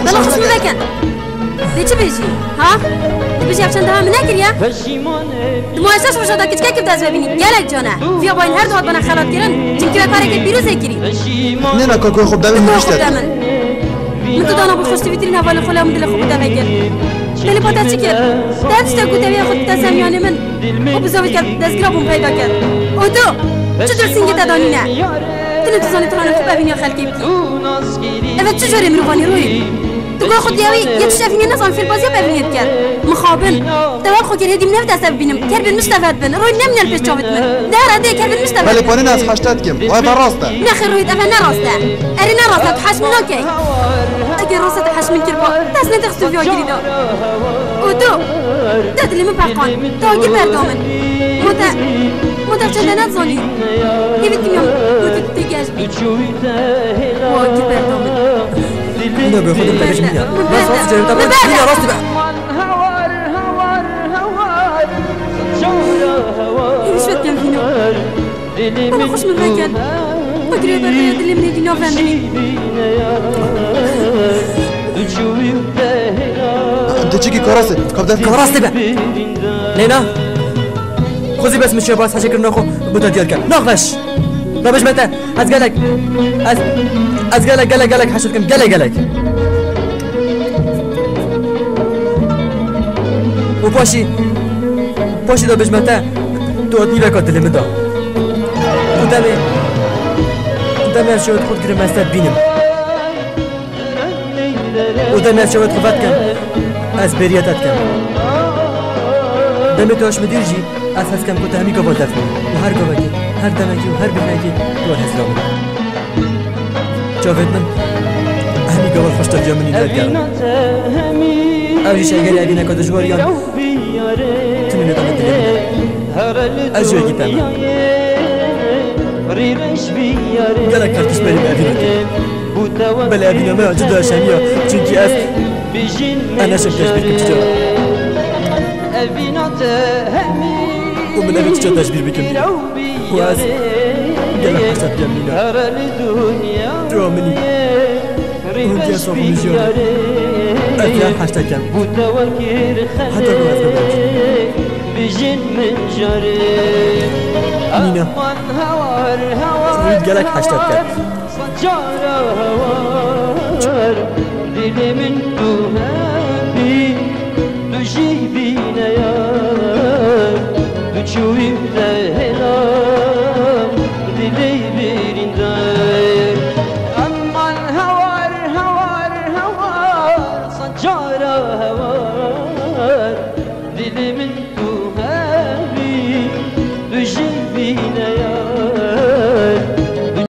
خوش بکن دیچه بیشی ها بیشی افشان ده هم نکریا ما احساس روشا دا کچکه که دست ببینی گلک جانه بیا با این هر دوات بنا خلات گیرن چون که کاری که پیروزه گیری نه نه کاکوی خوب دامن میشته من تو دانا بخوشتی بیترین حوال خلام دل خوب دامن گیر دلی پاتر چی کرد دست تا گوته خود تسمیانه من خوب زاوید کرد دست گرابون پیدا کرد او تو چطور سینگه دادانی نه دل تو زانی ترانه خوب ببینی خلکی بکی اوه چجوری مروانی روی تو گاه خود یاوی یه تشافینی نظام فیل بازی ببینید کرد مخابن دوال خود کرد هدیم نفت دست ببینم کرد مستفاد بن روی نمیل پیش جاوید من در عده کرد مستفاد ولی پانین از خشتت کم وای براسته نخیر روید اوه نراسته اری نراسته تو حشم ناکی اگر راسته حشم کربا دست ندخستو فیا گیری دا او تو دادلی من پرقان تاگیر بردامن مدر چنده نتزانی یوید کمیام گوتی تیگش بی واگیر بردامن نه به خودم تاگش میگم بس راست جایب دامن میگه راستی بقى این شد کم فینو انا خوش من بکن بگیره برای دلی من ایدی نافندنی دیچه کی کاراسته کاراسته بقى لینا خوزی بس میشه باز حشکر نخو بوتا دیار کن نخوش نبش متى از قالك حشد كم قالك وباشي ده بش متى تودني لك قتل مدا قدامي شو تخد كريم استاد بينم قدامي شو تخفت كم از برياتات كم دمي توش مديرجي اساس كم كنت همي قبل دفن وهر قبكي هر دمكي وهر بفنكي تو الحسلام جاوید من همی قبل خوش ترجمه منی نرگرم اولیش اگر ابی نکات جواریان تمی ندام دلیم از جوی گیتم گلک کارتش بریم ابی نکات بله ابی نامه جدا شمیا چونکی از انا شکلش بکن چجا و من ابی چجا تشبیر بکن و از گلک حسد بیم مینا جو منی هندی اصاب میشون افیان حشتا کم حتی رو از ببرش مینا شوید گلک حشتا کم Dili min tu hevi, du jibine